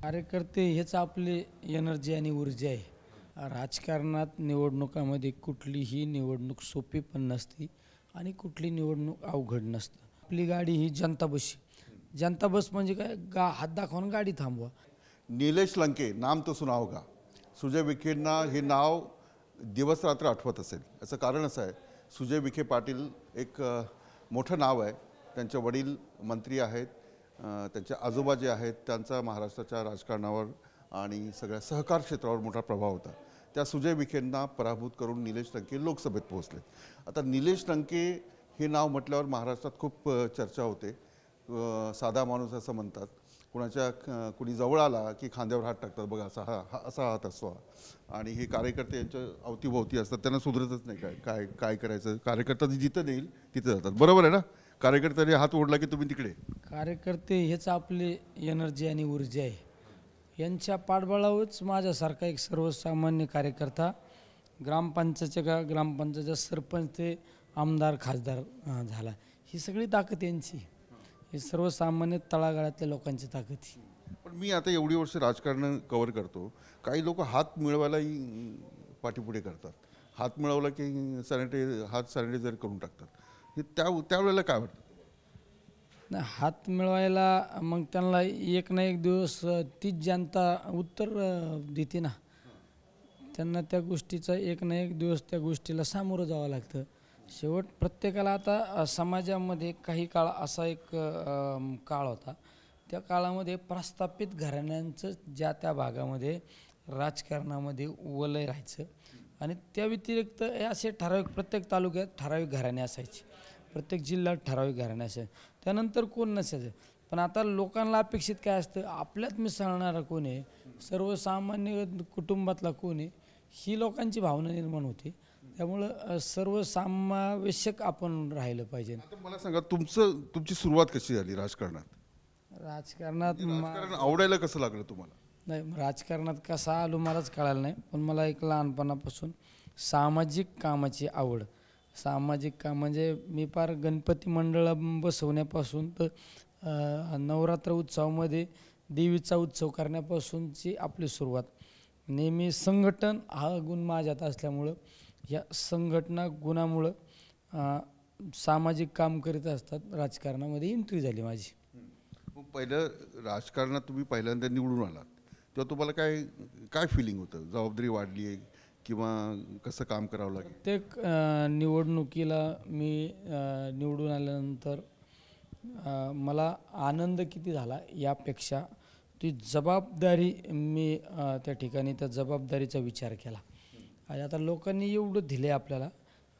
कार्यकर्ते हेच आपले एनर्जी आणि ऊर्जा आहे. राजकारणात निवडणुकामध्ये कुठलीही निवडणूक सोपी पण नसती आणि कुठली निवडणूक अवघड नसतं. आपली गाडी ही जनता बस. जनता बस म्हणजे काय, हात दाखवून गाडी थांबवा. निलेश लंके नाम तो सुना होगा. सुजय विखेंना हे नाव दिवस रात्र आठवत असेल. याचं कारण असं आहे, सुजय विखे पाटील एक मोठं नाव आहे. त्यांचे वडील मंत्री आहेत, त्यांचे आजोबा जे आहेत त्यांचा महाराष्ट्राच्या राजकारणावर आणि सगळ्या सहकार क्षेत्रावर मोठा प्रभाव होता. त्या सुजय विखेंना पराभूत करून निलेश लंके लोकसभेत पोहोचले. आता निलेश लंके हे नाव म्हटल्यावर महाराष्ट्रात खूप चर्चा होते. साधा माणूस असं म्हणतात, कुणी जवळ आला की खांद्यावर हात टाकतात, बघा असा हात असतो. आणि हे कार्यकर्ते यांच्या अवतीभोवती असतात, त्यांना सुधरतच नाही काय काय करायचं. कार्यकर्ता जिथं नेईल तिथे जातात. बरोबर आहे ना? कार्यकर्त्याने हात ओढला की तुम्ही तिकडे. कार्यकर्ते हेच आपले एनर्जी आणि ऊर्जा आहे. यांच्या पाठबळावरच माझ्यासारखा एक सर्वसामान्य कार्यकर्ता ग्रामपंचायतचा सरपंच ते आमदार खासदार झाला. ही सगळी ताकद यांची, ही सर्वसामान्य तळागाळातल्या लोकांची ताकद ही. पण मी आता एवढी वर्ष राजकारण कव्हर करतो, काही लोक हात मिळवायलाही पाठीपुढे करतात. हात मिळवला की हात सॅनिटायझर करून टाकतात. हे त्यावेळेला काय वाटतं? नाही, हात मिळवायला मग त्यांना एक ना एक दिवस तीच जनता उत्तर देते ना. त्यांना त्या गोष्टीचा एक ना एक दिवस त्या गोष्टीला सामोरं जावं लागतं. शेवट प्रत्येकाला आता समाजामध्ये काही काळ असा एक काळ होता, त्या काळामध्ये प्रस्थापित घराण्यांचं ज्या त्या भागामध्ये राजकारणामध्ये वलय राहायचं आणि त्या व्यतिरिक्त असे ठराविक प्रत्येक तालुक्यात ठराविक घराणे असायचे, प्रत्येक जिल्ह्यात ठराविक घराणे असायचे. त्यानंतर कोण नसायचं. पण आता लोकांना अपेक्षित काय असतं, आपल्यात मिसळणारा कोण आहे, सर्वसामान्य कुटुंबातला कोण आहे, ही लोकांची भावना निर्माण होते. त्यामुळं सर्वसमावेशक आपण राहिलं पाहिजे. आता मला सांगा, तुमची सुरुवात कशी झाली राजकारणात? राजकारणात आवडायला कसं लागलं तुम्हाला? नाही, राजकारणात कसा आलो मलाच कळालं नाही. पण मला एक लहानपणापासून सामाजिक कामाची आवड. सामाजिक काम म्हणजे मी फार गणपती मंडळ बसवण्यापासून तर नवरात्र उत्सवामध्ये देवीचा उत्सव करण्यापासूनची आपली सुरुवात. नेहमी संघटन हा गुण माझ्यात असल्यामुळं, या संघटना गुणामुळं सामाजिक काम करीत असतात राजकारणामध्ये एंट्री झाली माझी. पहिलं राजकारणात तुम्ही पहिल्यांदा निवडून आलात तेव्हा तुम्हाला काय फिलिंग होतं? जबाबदारी वाढली आहे किंवा कसं काम करावं लागेल? प्रत्येक निवडणुकीला मी निवडून आल्यानंतर मला आनंद किती झाला यापेक्षा ती जबाबदारी मी त्या ठिकाणी त्या जबाबदारीचा विचार केला. आणि आता लोकांनी एवढं दिलं आहे आपल्याला,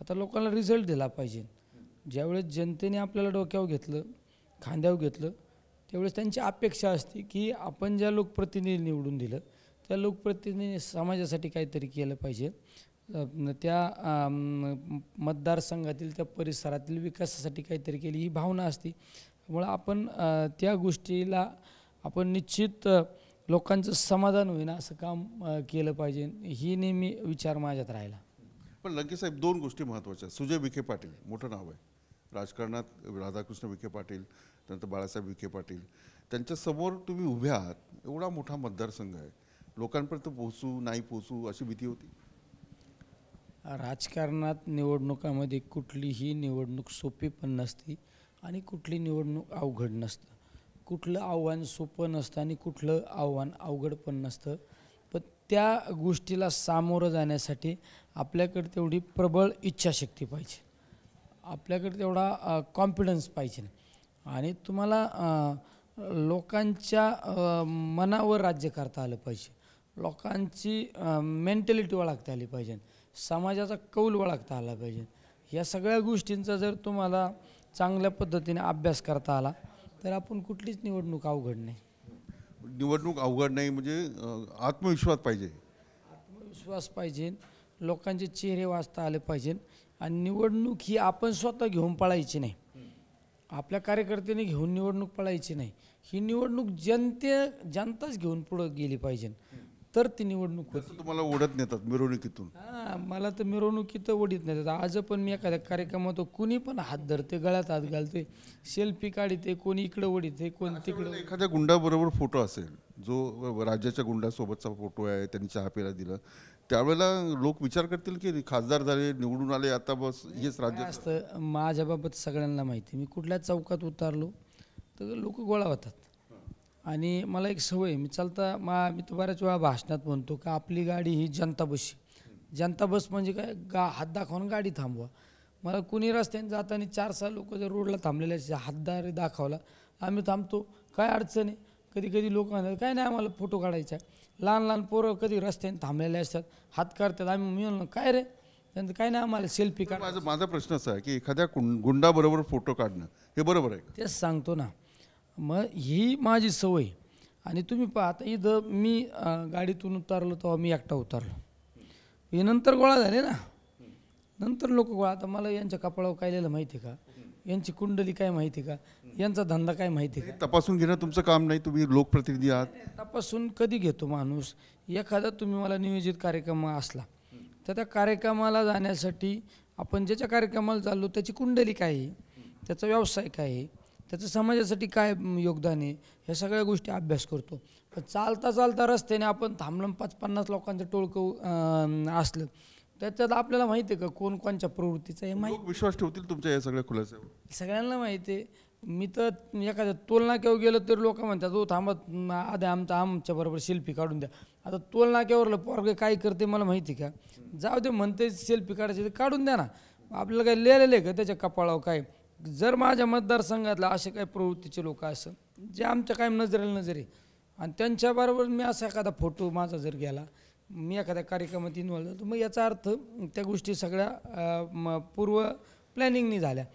आता लोकांना रिझल्ट दिला पाहिजे. ज्यावेळेस जनतेने आपल्याला डोक्यावर घेतलं, खांद्यावर घेतलं, त्यावेळेस त्यांची अपेक्षा असते की आपण ज्या लोकप्रतिनिधी निवडून दिलं त्या लोकप्रतिनिधी समाजासाठी काहीतरी केलं पाहिजे. त्या मतदारसंघातील त्या परिसरातील विकासासाठी काहीतरी केली, ही भावना असते. त्यामुळं आपण त्या गोष्टीला आपण निश्चित लोकांचं समाधान होईना असं काम केलं पाहिजे, ही नेहमी विचार माझ्यात राहिला. पण लंके साहेब, दोन गोष्टी महत्त्वाच्या. सुजय विखे पाटील मोठं नाव आहे राजकारणात. राधाकृष्ण विखे पाटील, त्यानंतर बाळासाहेब विखे पाटील, त्यांच्यासमोर तुम्ही उभे आहात. एवढा मोठा मतदारसंघ आहे, लोकांपर्यंत पोहोचू नाही पोहोचू अशी भीती होती? राजकारणात निवडणुकामध्ये कुठलीही निवडणूक सोपी पण नसती आणि कुठली निवडणूक अवघड नसतं. कुठलं आव्हान सोपं नसतं आणि कुठलं आव्हान अवघड पण नसतं. पण त्या गोष्टीला सामोरं जाण्यासाठी आपल्याकडे तेवढी प्रबळ इच्छाशक्ती पाहिजे, आपल्याकडे तेवढा कॉन्फिडन्स पाहिजे आणि तुम्हाला लोकांच्या मनावर राज्य करता आलं पाहिजे. लोकांची मेंटॅलिटी ओळखता आली पाहिजे, समाजाचा कौल ओळखता आला पाहिजे. या सगळ्या गोष्टींचा जर तुम्हाला चांगल्या पद्धतीने अभ्यास करता आला तर आपण कुठलीच निवडणूक अवघड नाही. निवडणूक अवघड नाही म्हणजे आत्मविश्वास पाहिजे. आत्मविश्वास पाहिजे, लोकांचे चेहरे वाचता आले पाहिजे. आणि निवडणूक ही आपण स्वतः घेऊन पळायची नाही, आपल्या कार्यकर्त्यांनी घेऊन निवडणूक पळायची नाही. ही निवडणूक जनताच घेऊन पुढं गेली पाहिजे. तर ती निवडणूक होती. जसं तुम्हाला ओढत नेतात मिरवणुकीतून. हां, मला तर मिरवणुकीत ओढीत नाही. आज पण मी एखाद्या कार्यक्रमात कुणी पण हात धरते, गळ्यात हात घालते, सेल्फी काढते, कोणी इकडं ओढीते, कोणी तिकडं. एखाद्या गुंडाबरोबर फोटो असेल जो राज्याच्या गुंडासोबतचा फोटो आहे, त्यांनी चहा प्यायला दिलं, त्यावेळेला लोक विचार करतील की खासदार झाले, निवडून आले, आता बस हेच राज्य. काय असतं माझ्याबाबत सगळ्यांना माहिती, मी कुठल्या चौकात उतरलो तर लोक गोळा होतात. आणि मला एक सवय आहे, मी मी तर बऱ्याच वेळा भाषणात म्हणतो की आपली गाडी ही जनता बसची. जनता बस म्हणजे काय, हात दाखवून गाडी थांबवा. मला कुणी रस्त्याने जाताना 4-6 लोक जर रोडला थांबलेले असते, हातदार दाखवला, आम्ही थांबतो, काय अडचण आहे. कधी कधी लोक म्हणतात काय नाही आम्हाला फोटो काढायचा. लहान लहान पोरं कधी रस्त्याने थांबलेले असतात, हात करतात, आम्ही मी म्हणलो काय रे, त्यांचं काय नाही आम्हाला सेल्फी काढ. माझा प्रश्न असा आहे की एखाद्या गुंडाबरोबर फोटो काढणं हे बरोबर आहे का? तेच सांगतो ना, मग ही माझी सवय. आणि तुम्ही पहा आता इथं मी गाडीतून उतरलो तेव्हा मी एकटा उतरलो, हे नंतर गोळा झाले ना, नंतर लोक गोळा. आता मला यांच्या कपाळावर काय लिहिलं माहिती आहे का, यांची कुंडली काय माहिती आहे का, यांचा धंदा काय माहिती आहे का. तपासून घेणं तुमचं काम नाही, तुम्ही लोकप्रतिनिधी आहात. तपासून कधी घेतो माणूस, एखादा तुम्ही मला नियोजित कार्यक्रम असला तर त्या कार्यक्रमाला जाण्यासाठी आपण ज्याच्या कार्यक्रमाला चाललो त्याची कुंडली काय आहे, त्याचा व्यवसाय काय आहे, त्याचं समाजासाठी काय योगदान आहे, ह्या सगळ्या गोष्टी अभ्यास करतो. पण चालता चालता रस्त्याने आपण थांबलं 5-50 लोकांचं टोळकं असलं त्याच्यात आपल्याला माहिती आहे का कोण कोणच्या प्रवृत्तीचं, हे माहिती. लोक विश्वास ठेवतील तुमच्या या सगळ्या खुलास्यावर? सगळ्यांना माहिती आहे. मी तर एखाद्या टोलनाक्यावर गेलो तर लोक म्हणतात हो थांबत आधी आमच्याबरोबर सेल्फी काढून द्या. आता टोलनाक्यावरलं पोरगे काय करते मला माहिती का, जाऊ दे म्हणते सेल्फी काढायची तर काढून द्या ना, आपल्याला काय लिहिलेलं आहे का त्याच्या कपाळावर काय. जर माझ्या मतदारसंघातला असे काही प्रवृत्तीचे लोक असं जे आमच्या काय नजरेला नजर आहे आणि त्यांच्याबरोबर मी असा एखादा फोटो माझा जर गेला, मी एखाद्या कार्यक्रमात इन्व्हॉल्व झालो, तर मग याचा अर्थ त्या गोष्टी सगळ्या पूर्व प्लॅनिंगनी झाल्या.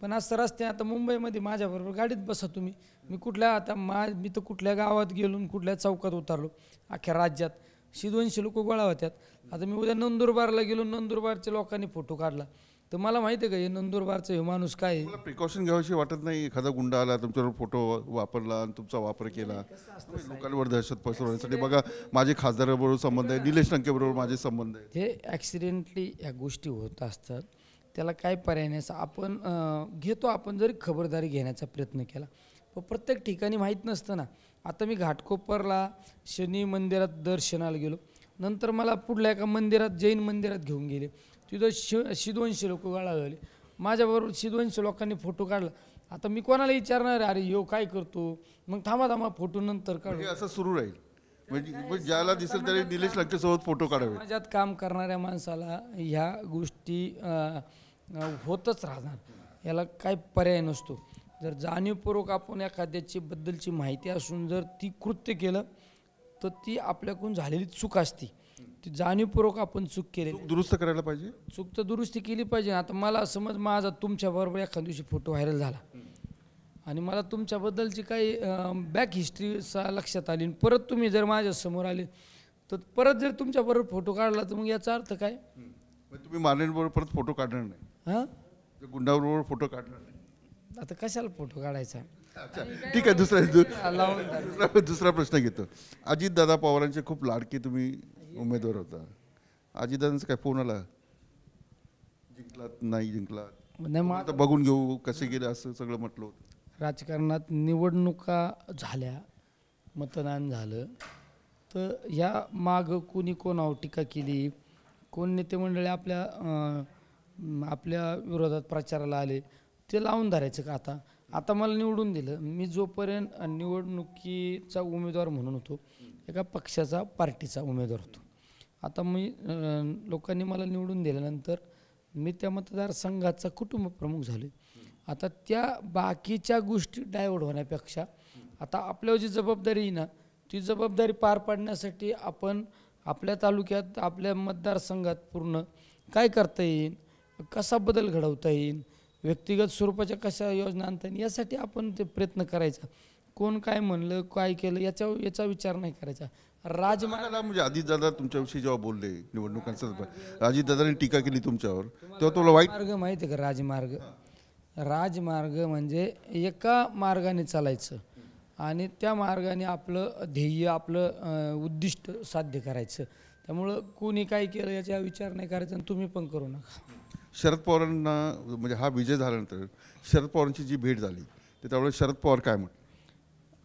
पण असं रस्ते आता मुंबईमध्ये माझ्याबरोबर गाडीत बसा तुम्ही, मी कुठल्या आता मी तर कुठल्या गावात गेलो कुठल्या चौकात उतरलो, अख्ख्या राज्यात 100-200 लोक गोळा होत्यात. आता मी उद्या नंदुरबारला गेलो, नंदुरबारच्या लोकांनी फोटो काढला तर मला माहिती आहे का हे नंदुरबारचं हे माणूस काय आहे. मला प्रिकॉशन घ्यावीशी वाटत नाही, एखादा गुंडा आला तुमच्यावर फोटो वापरला आणि तुमचा वापर केला लोकांवर दहशत पसरवण्यासाठी. बघा माझे खासदाराबरोबर संबंध आहे, निलेश लंकेबरोबर माझे संबंध आहे. हे ॲक्सिडेंटली ह्या गोष्टी होत असतात, त्याला काय पर्याय नाही. आपण घेतो, आपण जरी खबरदारी घेण्याचा प्रयत्न केला पण प्रत्येक ठिकाणी माहीत नसतं ना. आता मी घाटकोपरला शनी मंदिरात दर्शनाला गेलो, नंतर मला पुढल्या एका मंदिरात जैन मंदिरात घेऊन गेले, तिथं 100-200 लोक गोळा झाले, माझ्याबरोबर 100-200 लोकांनी फोटो काढला. आता मी कोणाला विचारणार अरे यो काय करतो, मग थांबा फोटो नंतर काढू. असं सुरू राहील म्हणजे ज्याला दिसेल त्याने निलेश लंकेसोबत फोटो काढावे. समाजात काम करणाऱ्या माणसाला ह्या गोष्टी होतच राहणार, याला काय पर्याय नसतो. जर जाणीवपूर्वक आपण एखाद्याची बद्दलची माहिती असून जर ती कृत्य केलं तर ती आपल्याकडून झालेली चूक असते. ती जाणीवपूर्वक आपण चूक केलेली, दुरुस्त करायला पाहिजे. चूक तर दुरुस्ती केली पाहिजे. आता मला समज माझा तुमच्याबरोबर एखाद्या दिवशी फोटो व्हायरल झाला आणि मला तुमच्याबद्दलची काही बॅक हिस्ट्री लक्षात आली, परत तुम्ही जर माझ्यासमोर आले तर परत जर तुमच्याबरोबर फोटो काढला तर मग याचा अर्थ काय. तुम्ही मानेबरोबर परत फोटो काढणार नाही, हां गुंडाबरोबर फोटो काढणार नाही. आता कशाला फोटो काढायचा. अच्छा ठीक आहे. दुसरा प्रश्न घेतो. अजितदादा पवारांचे खूप लाडके तुम्ही उमेदवार होता. अजितदादांचा काय फोन आला, जिंकलात नाही जिंकलात नाही, आता बघून घेऊ कसे गेले असं सगळं म्हटलं होतं. राजकारणात निवडणुका झाल्या, मतदान झालं तर ह्या मागं कोणी कोणावर टीका केली, कोण नेते मंडळी आपल्या विरोधात प्रचाराला आले, ते लावून धरायचं का. आता मला निवडून दिलं, मी जोपर्यंत निवडणुकीचा उमेदवार म्हणून होतो, एका पक्षाचा पार्टीचा उमेदवार होतो. आता मी लोकांनी मला निवडून दिल्यानंतर मी त्या मतदारसंघाचा कुटुंब प्रमुख झालो. आता त्या बाकीच्या गोष्टी डायव्हर्ट होण्यापेक्षा आता आपल्यावर जी जबाबदारी आहे ना, ती जबाबदारी पार पाडण्यासाठी आपण आपल्या तालुक्यात आपल्या मतदारसंघात पूर्ण काय करता येईल, कसा बदल घडवता येईल, व्यक्तिगत स्वरूपाच्या कशा योजना आणता येईल, यासाठी आपण ते प्रयत्न करायचा. कोण काय म्हणलं काय केलं याचा विचार नाही करायचा. राजमार्गाला म्हणजे अजितदादा तुमच्याविषयी जेव्हा बोलले निवडणुकांचा, अजितदादांनी टीका केली तुमच्यावर, तेव्हा तुला वाईट मार्ग माहिती आहे का. राजमार्ग म्हणजे एका मार्गाने चालायचं आणि त्या मार्गाने आपलं ध्येय आपलं उद्दिष्ट साध्य करायचं. त्यामुळं कोणी काय केलं याचा विचार नाही करायचा आणि तुम्ही पण करू नका. शरद पवारांना म्हणजे हा विजय झाल्यानंतर शरद पवारांची जी भेट झाली तर त्यावेळेस शरद पवार काय म्हटले?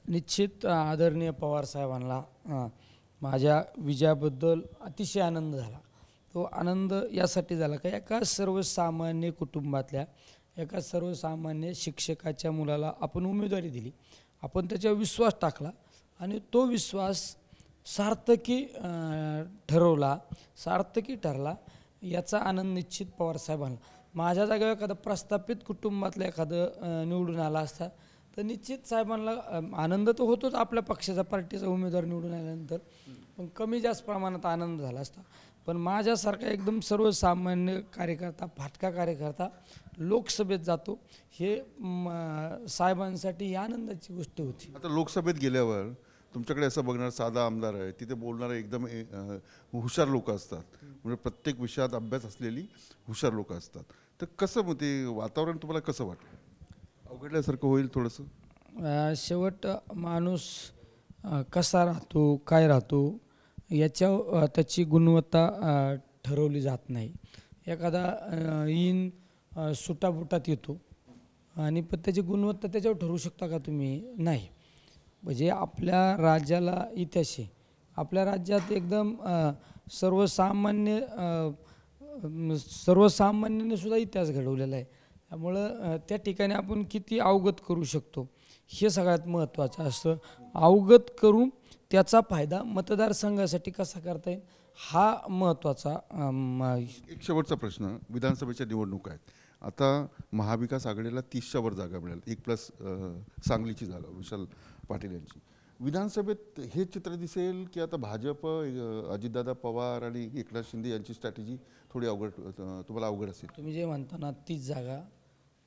निश्चित आदरणीय पवार साहेबांना माझ्या विजयाबद्दल अतिशय आनंद झाला. तो आनंद यासाठी झाला का एका सर्वसामान्य कुटुंबातल्या एका सर्वसामान्य शिक्षकाच्या मुलाला आपण उमेदवारी दिली, आपण त्याच्यावर विश्वास टाकला आणि तो विश्वास सार्थकी ठरला याचा आनंद निश्चित पवारसाहेबांना. माझ्या जागेवर एखादं प्रस्थापित कुटुंबातलं एखादं निवडून आला असता तर निश्चित साहेबांना आनंद तर होतोच आपल्या पक्षाचा पार्टीचा उमेदवार निवडून आल्यानंतर, पण कमी जास्त प्रमाणात आनंद झाला असता. पण माझ्यासारखा एकदम सर्वसामान्य कार्यकर्ता, फाटका कार्यकर्ता लोकसभेत जातो हे साहेबांसाठी ही आनंदाची गोष्ट होती. आता लोकसभेत गेल्यावर तुमच्याकडे असं बघणार साधा आमदार आहे, तिथे बोलणारे एकदम हुशार लोक असतात, म्हणजे प्रत्येक विषयात अभ्यास असलेली हुशार लोक असतात. तर कसं मग ते वातावरण तुम्हाला कसं वाटलं? अवघडल्यासारखं होईल थोडंसं? शेवट माणूस कसा राहतो, काय राहतो याच्या त्याची गुणवत्ता ठरवली जात नाही. एखादा सुटाबुटात येतो आणि पण त्याची गुणवत्ता त्याच्यावर ठरवू शकता का तुम्ही? नाही. म्हणजे आपल्या राज्याला इतिहास आहे. आपल्या राज्यात एकदम सर्वसामान्याने सुद्धा इतिहास घडवलेला आहे. त्यामुळं त्या ठिकाणी आपण किती अवगत करू शकतो हे सगळ्यात महत्त्वाचं असतं. अवगत करून त्याचा फायदा मतदारसंघासाठी कसा करता येईल हा महत्त्वाचा. एक शेवटचा प्रश्न, विधानसभेच्या निवडणुका आहेत आता, महाविकास आघाडीला 30च्या वर जागा मिळाल्या, 1+ सांगलीची जागा विशाल पाटील यांची. विधानसभेत हे चित्र दिसेल की आता भाजप, अजितदादा पवार आणि एकनाथ शिंदे यांची स्ट्रॅटेजी थोडी तुम्हाला अवघड असेल? तुम्ही जे म्हणता ना 30 जागा,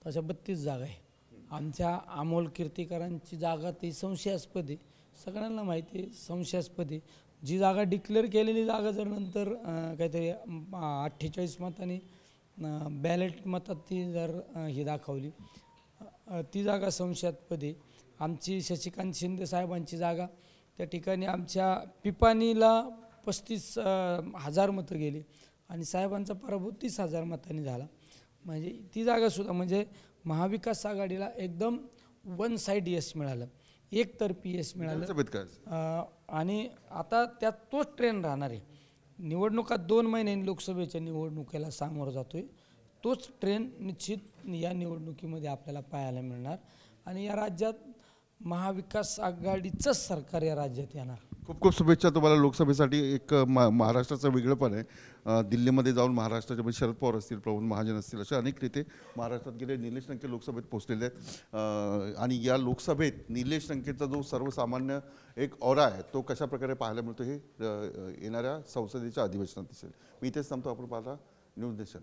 तशा 32 जागा आहे. आमच्या अमोल कीर्तीकरांची जागा ती संशयास्पद आहे, सगळ्यांना माहिती आहे संशयास्पद आहे. जी जागा डिक्लेअर केलेली जागा जर नंतर काहीतरी 48 मतांनी बॅलेट मतात ती जर ही दाखवली, ती जागा संशयास्पद आहे. आमची शशिकांत शिंदे साहेबांची जागा त्या ठिकाणी आमच्या पिपाणीला 35,000 मतं गेली आणि साहेबांचा पराभव 30,000 मतांनी झाला. म्हणजे ती जागासुद्धा म्हणजे महाविकास आघाडीला एकदम वन साईड यश मिळालं, एकतर्फी यश मिळालं. आणि आता त्यात तोच ट्रेंड राहणार आहे. निवडणुका 2 महिन्यांनी लोकसभेच्या निवडणुकीला सामोरं जातोय, तोच ट्रेंड निश्चित या निवडणुकीमध्ये आपल्याला पाहायला मिळणार आणि या राज्यात महाविकास आघाडीचंच सरकार या राज्यात येणार. खूप खूप शुभेच्छा तुम्हाला लोकसभेसाठी. एक महाराष्ट्राचं वेगळंपण आहे. दिल्लीमध्ये जाऊन महाराष्ट्राचे म्हणजे शरद पवार असतील, प्रमोद महाजन असतील, अशा अनेक नेते महाराष्ट्रात गेले. निलेश लंके लोकसभेत पोहोचलेले आहेत आणि या लोकसभेत निलेश लंकेचा जो सर्वसामान्य एक ऑरा आहे तो कशा प्रकारे पाहायला मिळतो हे येणाऱ्या संसदेच्या अधिवेशनात दिसेल. मी इथेच थांबतो. आपण पाहता न्यूज नेशन.